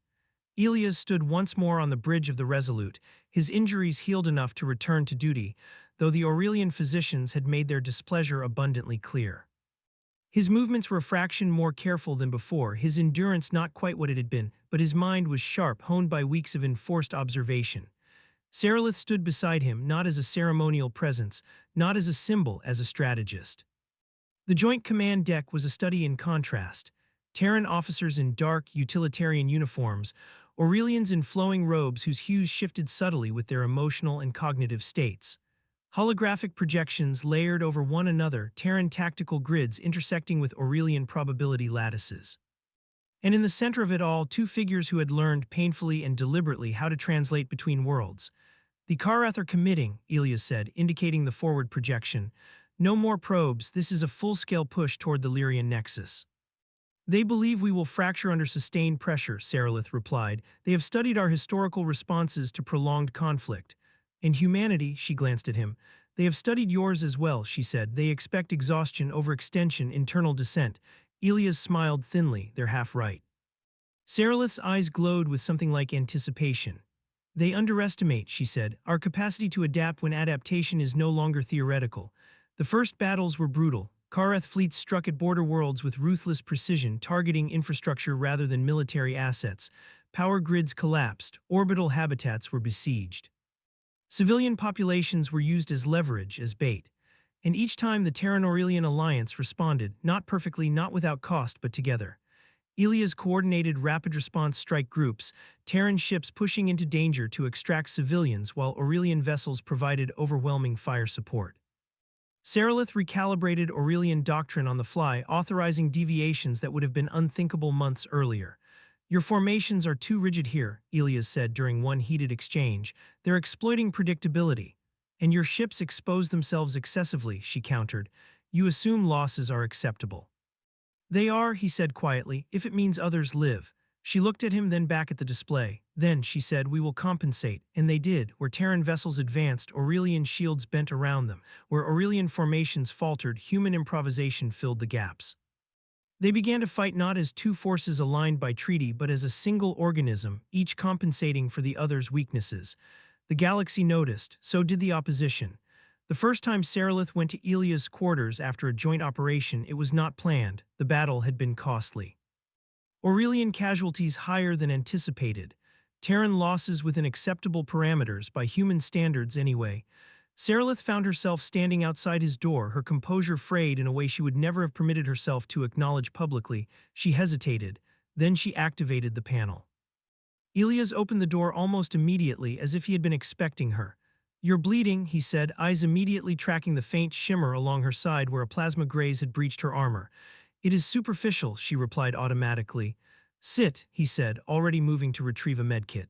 Elias stood once more on the bridge of the Resolute, his injuries healed enough to return to duty, though the Aurelian physicians had made their displeasure abundantly clear. His movements were a fraction more careful than before, his endurance not quite what it had been, but his mind was sharp, honed by weeks of enforced observation. Saralith stood beside him, not as a ceremonial presence, not as a symbol, as a strategist. The joint command deck was a study in contrast. Terran officers in dark, utilitarian uniforms, Aurelians in flowing robes whose hues shifted subtly with their emotional and cognitive states. Holographic projections layered over one another, Terran tactical grids intersecting with Aurelian probability lattices. And in the center of it all, two figures who had learned painfully and deliberately how to translate between worlds. The Karath are committing, Elias said, indicating the forward projection. No more probes, this is a full-scale push toward the Lyrian nexus. They believe we will fracture under sustained pressure, Saralith replied. They have studied our historical responses to prolonged conflict. And humanity, she glanced at him. They have studied yours as well, she said. They expect exhaustion, overextension, internal dissent. Elias smiled thinly. They're half right. Saralith's eyes glowed with something like anticipation. They underestimate, she said, our capacity to adapt when adaptation is no longer theoretical. The first battles were brutal. Kareth fleets struck at border worlds with ruthless precision, targeting infrastructure rather than military assets. Power grids collapsed. Orbital habitats were besieged. Civilian populations were used as leverage, as bait. And each time the Terran-Aurelian alliance responded, not perfectly, not without cost, but together. Elia's coordinated rapid response strike groups, Terran ships pushing into danger to extract civilians while Aurelian vessels provided overwhelming fire support. Seralith recalibrated Aurelian doctrine on the fly, authorizing deviations that would have been unthinkable months earlier. Your formations are too rigid here, Elias said during one heated exchange. They're exploiting predictability. And your ships expose themselves excessively, she countered. You assume losses are acceptable. They are, he said quietly, if it means others live. She looked at him, then back at the display. Then, she said, we will compensate. And they did. Where Terran vessels advanced, Aurelian shields bent around them. Where Aurelian formations faltered, human improvisation filled the gaps. They began to fight not as two forces aligned by treaty, but as a single organism, each compensating for the other's weaknesses. The galaxy noticed, so did the opposition. The first time Seralith went to Elia's quarters after a joint operation, it was not planned. The battle had been costly. Aurelian casualties higher than anticipated. Terran losses within acceptable parameters, by human standards anyway. Seralith found herself standing outside his door, her composure frayed in a way she would never have permitted herself to acknowledge publicly. She hesitated. Then she activated the panel. Elias opened the door almost immediately, as if he had been expecting her. You're bleeding, he said, eyes immediately tracking the faint shimmer along her side where a plasma graze had breached her armor. It is superficial, she replied automatically. Sit, he said, already moving to retrieve a medkit.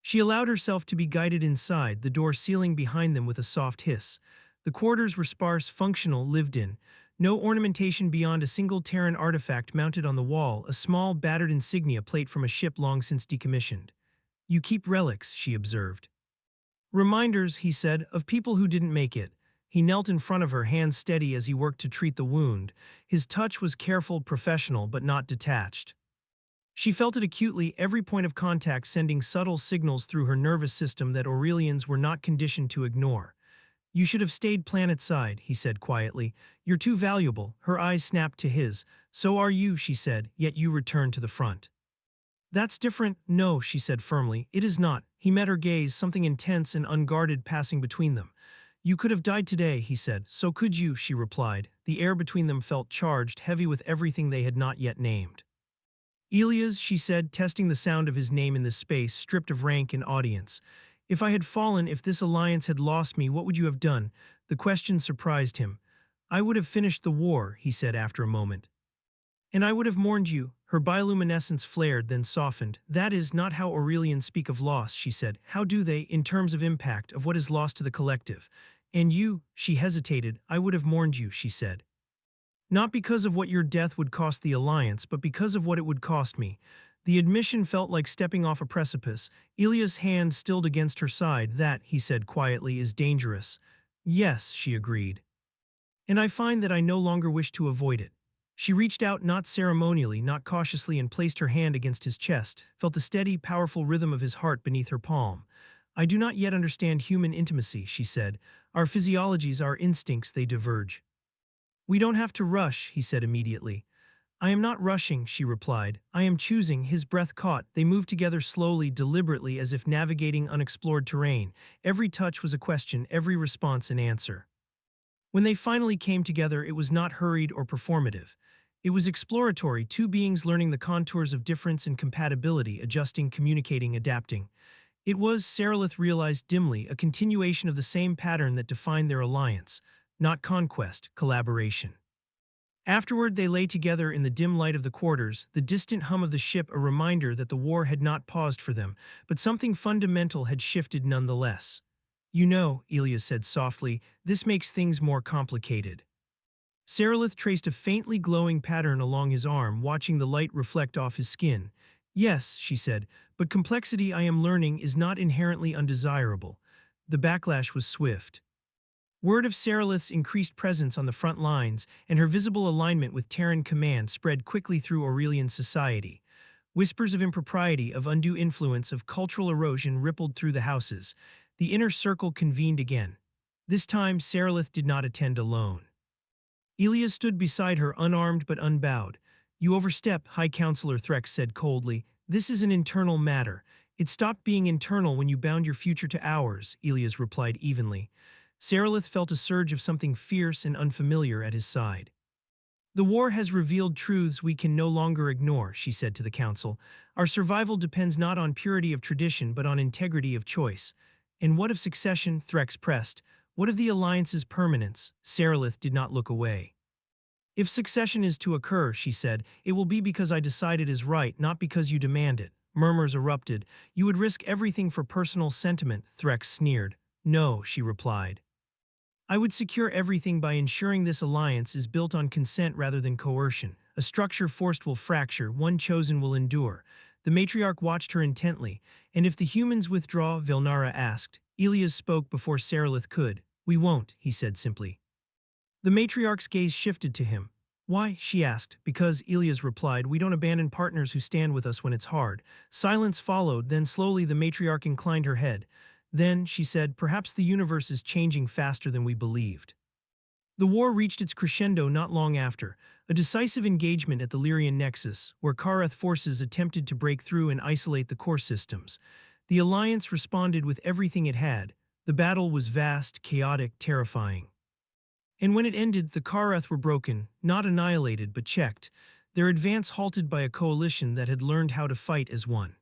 She allowed herself to be guided inside, the door sealing behind them with a soft hiss. The quarters were sparse, functional, lived in. No ornamentation beyond a single Terran artifact mounted on the wall, a small, battered insignia plate from a ship long since decommissioned. You keep relics, she observed. Reminders, he said, of people who didn't make it. He knelt in front of her, hands steady as he worked to treat the wound. His touch was careful, professional, but not detached. She felt it acutely, every point of contact sending subtle signals through her nervous system that Aurelians were not conditioned to ignore. You should have stayed planetside, he said quietly. You're too valuable. Her eyes snapped to his. So are you, she said, yet you returned to the front. That's different. No, she said firmly. It is not. He met her gaze, something intense and unguarded passing between them. You could have died today, he said. So could you, she replied. The air between them felt charged, heavy with everything they had not yet named. Elias, she said, testing the sound of his name in this space, stripped of rank and audience. If I had fallen, if this alliance had lost me, what would you have done? The question surprised him. I would have finished the war, he said after a moment. And I would have mourned you. Her bioluminescence flared, then softened. That is not how Aurelians speak of loss, she said. How do they, in terms of impact, of what is lost to the collective? And you, she hesitated, I would have mourned you, she said. Not because of what your death would cost the Alliance, but because of what it would cost me. The admission felt like stepping off a precipice. Elia's hand stilled against her side. That, he said quietly, is dangerous. Yes, she agreed. And I find that I no longer wish to avoid it. She reached out, not ceremonially, not cautiously, and placed her hand against his chest, felt the steady, powerful rhythm of his heart beneath her palm. I do not yet understand human intimacy, she said. Our physiologies, our instincts, they diverge. We don't have to rush, he said immediately. I am not rushing, she replied. I am choosing. His breath caught. They moved together slowly, deliberately, as if navigating unexplored terrain. Every touch was a question, every response an answer. When they finally came together, it was not hurried or performative. It was exploratory, two beings learning the contours of difference and compatibility, adjusting, communicating, adapting. It was, Seralith realized dimly, a continuation of the same pattern that defined their alliance. Not conquest, collaboration. Afterward, they lay together in the dim light of the quarters, the distant hum of the ship a reminder that the war had not paused for them, but something fundamental had shifted nonetheless. You know, Elias said softly, this makes things more complicated. Seralith traced a faintly glowing pattern along his arm, watching the light reflect off his skin. Yes, she said, but complexity, I am learning, is not inherently undesirable. The backlash was swift. Word of Seralith's increased presence on the front lines and her visible alignment with Terran command spread quickly through Aurelian society. Whispers of impropriety, of undue influence, of cultural erosion rippled through the houses. The inner circle convened again. This time, Seralith did not attend alone. Elias stood beside her, unarmed but unbowed. You overstep, High Counselor Threx said coldly. This is an internal matter. It stopped being internal when you bound your future to ours, Elias replied evenly. Seralith felt a surge of something fierce and unfamiliar at his side. The war has revealed truths we can no longer ignore, she said to the council. Our survival depends not on purity of tradition but on integrity of choice. And what of succession? Threx pressed. What of the alliance's permanence? Sarilith did not look away. If succession is to occur, she said, it will be because I decide it is right, not because you demand it. Murmurs erupted. You would risk everything for personal sentiment, Threx sneered. No, she replied. I would secure everything by ensuring this alliance is built on consent rather than coercion. A structure forced will fracture, one chosen will endure. The matriarch watched her intently. And if the humans withdraw, Vilnara asked. Elias spoke before Sarilith could. We won't, he said simply. The matriarch's gaze shifted to him. Why? She asked. Because, Elias replied, we don't abandon partners who stand with us when it's hard. Silence followed, then slowly the matriarch inclined her head. Then, she said, perhaps the universe is changing faster than we believed. The war reached its crescendo not long after, a decisive engagement at the Lyrian Nexus, where Kareth forces attempted to break through and isolate the core systems. The Alliance responded with everything it had. The battle was vast, chaotic, terrifying. And when it ended, the Kareth were broken, not annihilated but checked, their advance halted by a coalition that had learned how to fight as one.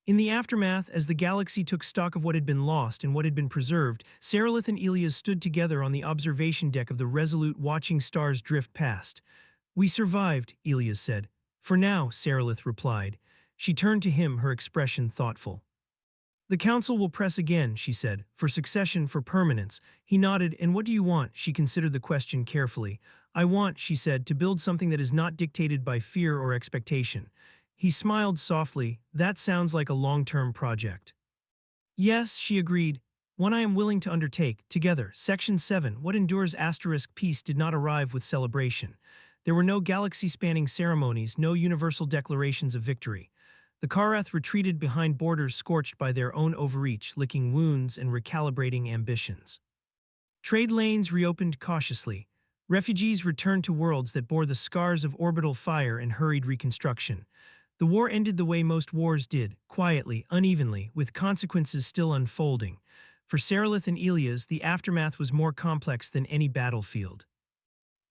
In the aftermath, as the galaxy took stock of what had been lost and what had been preserved, Sarilith and Elias stood together on the observation deck of the Resolute, watching stars drift past. We survived, Elias said. For now, Sarilith replied. She turned to him, her expression thoughtful. The council will press again, she said, for succession, for permanence. He nodded. And what do you want? She considered the question carefully. I want, she said, to build something that is not dictated by fear or expectation. He smiled softly. That sounds like a long-term project. Yes, she agreed. One I am willing to undertake, together. Section 7. What endures asterisk peace did not arrive with celebration. There were no galaxy-spanning ceremonies, no universal declarations of victory. The Kareth retreated behind borders scorched by their own overreach, licking wounds and recalibrating ambitions. Trade lanes reopened cautiously. Refugees returned to worlds that bore the scars of orbital fire and hurried reconstruction. The war ended the way most wars did, quietly, unevenly, with consequences still unfolding. For Sarilith and Elias, the aftermath was more complex than any battlefield.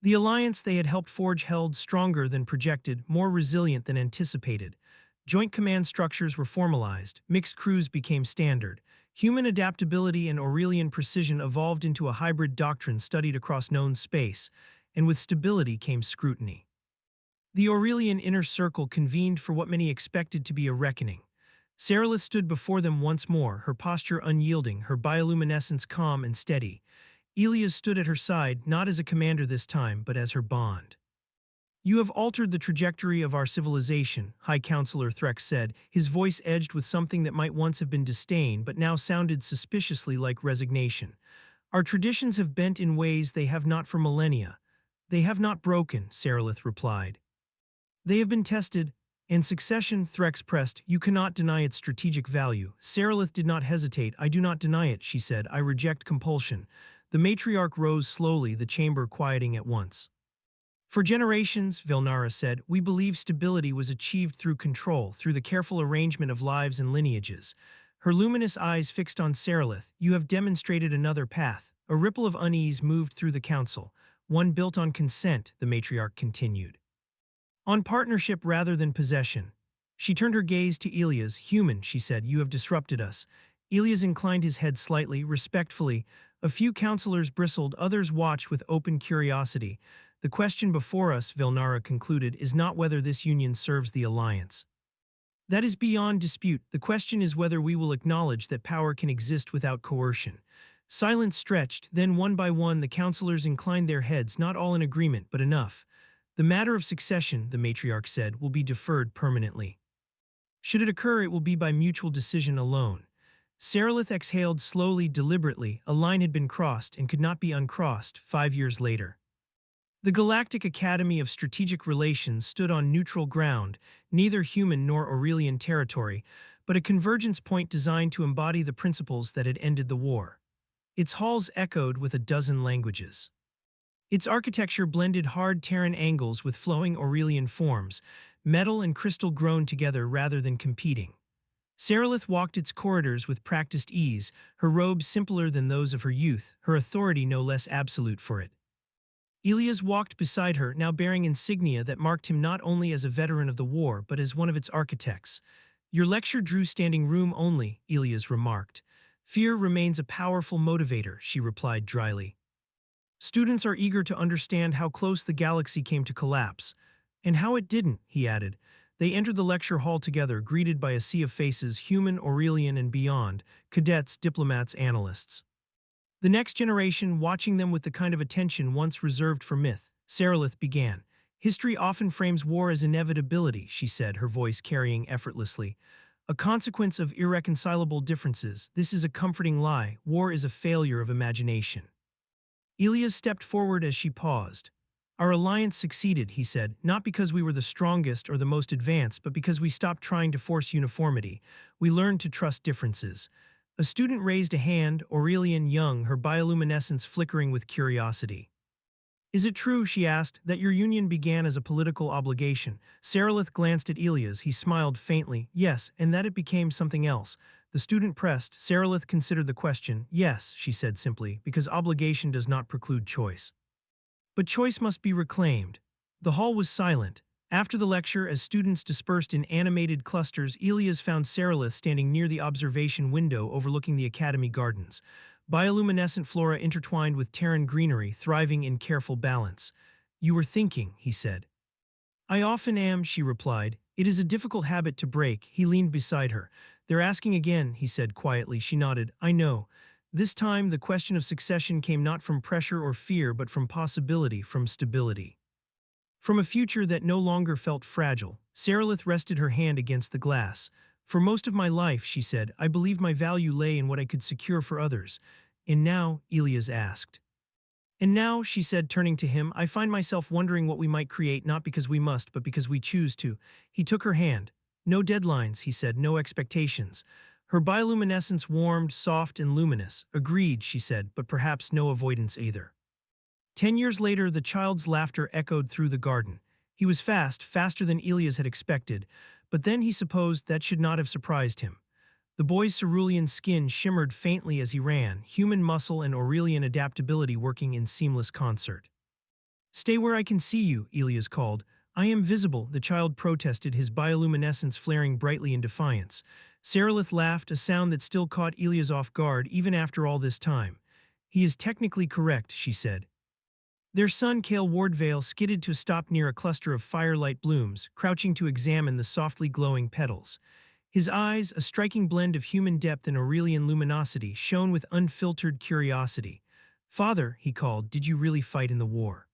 The alliance they had helped forge held stronger than projected, more resilient than anticipated. Joint command structures were formalized, mixed crews became standard. Human adaptability and Aurelian precision evolved into a hybrid doctrine studied across known space, and with stability came scrutiny. The Aurelian inner circle convened for what many expected to be a reckoning. Sarilith stood before them once more, her posture unyielding, her bioluminescence calm and steady. Elias stood at her side, not as a commander this time, but as her bond. You have altered the trajectory of our civilization, High Counselor Threx said, his voice edged with something that might once have been disdain but now sounded suspiciously like resignation. Our traditions have bent in ways they have not for millennia. They have not broken, Sarilith replied. They have been tested, and succession, Threx pressed, you cannot deny its strategic value. Sarilith did not hesitate. I do not deny it, she said. I reject compulsion. The matriarch rose slowly, the chamber quieting at once. For generations, Vilnara said, we believe stability was achieved through control, through the careful arrangement of lives and lineages. Her luminous eyes fixed on Sarilith, you have demonstrated another path. A ripple of unease moved through the council, one built on consent, the matriarch continued. On partnership rather than possession. She turned her gaze to Elias. Human, she said, you have disrupted us. Elias inclined his head slightly, respectfully. A few counselors bristled, others watched with open curiosity. The question before us, Vilnara concluded, is not whether this union serves the alliance. That is beyond dispute. The question is whether we will acknowledge that power can exist without coercion. Silence stretched, then one by one the counselors inclined their heads, not all in agreement, but enough. The matter of succession, the matriarch said, will be deferred permanently. Should it occur, it will be by mutual decision alone. Sarilith exhaled slowly, deliberately. A line had been crossed and could not be uncrossed 5 years later. The Galactic Academy of Strategic Relations stood on neutral ground, neither human nor Aurelian territory, but a convergence point designed to embody the principles that had ended the war. Its halls echoed with a dozen languages. Its architecture blended hard Terran angles with flowing Aurelian forms, metal and crystal grown together rather than competing. Sarilith walked its corridors with practiced ease, her robes simpler than those of her youth, her authority no less absolute for it. Elias walked beside her, now bearing insignia that marked him not only as a veteran of the war, but as one of its architects. Your lecture drew standing room only, Elias remarked. Fear remains a powerful motivator, she replied dryly. Students are eager to understand how close the galaxy came to collapse. And how it didn't, he added. They entered the lecture hall together, greeted by a sea of faces, human, Aurelian, and beyond, cadets, diplomats, analysts. The next generation, watching them with the kind of attention once reserved for myth, Saralith began. History often frames war as inevitability, she said, her voice carrying effortlessly. A consequence of irreconcilable differences. This is a comforting lie. War is a failure of imagination. Elias stepped forward as she paused. Our alliance succeeded, he said, not because we were the strongest or the most advanced, but because we stopped trying to force uniformity. We learned to trust differences. A student raised a hand, Aurelian Young, her bioluminescence flickering with curiosity. Is it true, she asked, that your union began as a political obligation? Saralith glanced at Elias. He smiled faintly. Yes, and that it became something else. The student pressed. Saralith considered the question. Yes, she said simply, because obligation does not preclude choice. But choice must be reclaimed. The hall was silent. After the lecture, as students dispersed in animated clusters, Elias found Saralith standing near the observation window overlooking the academy gardens. Bioluminescent flora intertwined with Terran greenery, thriving in careful balance. You were thinking, he said. I often am, she replied. It is a difficult habit to break. He leaned beside her. They're asking again, he said quietly. She nodded. I know. This time, the question of succession came not from pressure or fear, but from possibility, from stability. From a future that no longer felt fragile. Saralith rested her hand against the glass. For most of my life, she said, I believed my value lay in what I could secure for others. And now, Elias asked. And now, she said, turning to him, I find myself wondering what we might create, not because we must, but because we choose to. He took her hand. No deadlines, he said, no expectations. Her bioluminescence warmed, soft, and luminous. Agreed, she said, but perhaps no avoidance either. 10 years later, the child's laughter echoed through the garden. He was fast, faster than Elias had expected, but then he supposed that should not have surprised him. The boy's cerulean skin shimmered faintly as he ran, human muscle and Aurelian adaptability working in seamless concert. Stay where I can see you, Elias called. I am visible, the child protested, his bioluminescence flaring brightly in defiance. Saralith laughed, a sound that still caught Elias off guard even after all this time. He is technically correct, she said. Their son, Cale Wardvale, skidded to a stop near a cluster of firelight blooms, crouching to examine the softly glowing petals. His eyes, a striking blend of human depth and Aurelian luminosity, shone with unfiltered curiosity. Father, he called, did you really fight in the war?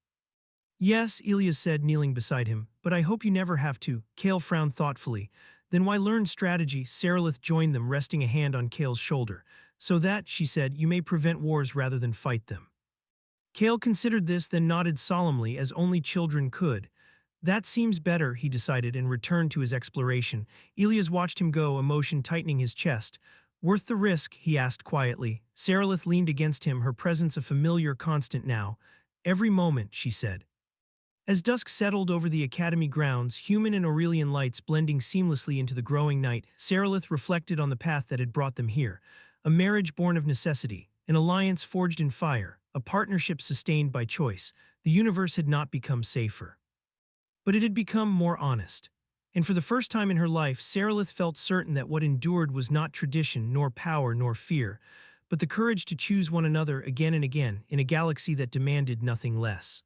Yes, Elias said, kneeling beside him, but I hope you never have to. Cale frowned thoughtfully. Then why learn strategy? Saralith joined them, resting a hand on Cale's shoulder. So that, she said, you may prevent wars rather than fight them. Cale considered this, then nodded solemnly, as only children could. That seems better, he decided, and returned to his exploration. Elias watched him go, emotion tightening his chest. Worth the risk, he asked quietly. Saralith leaned against him, her presence a familiar constant now. Every moment, she said. As dusk settled over the academy grounds, human and Aurelian lights blending seamlessly into the growing night, Saralith reflected on the path that had brought them here. A marriage born of necessity, an alliance forged in fire, a partnership sustained by choice. The universe had not become safer. But it had become more honest. And for the first time in her life, Saralith felt certain that what endured was not tradition, nor power, nor fear, but the courage to choose one another again and again in a galaxy that demanded nothing less.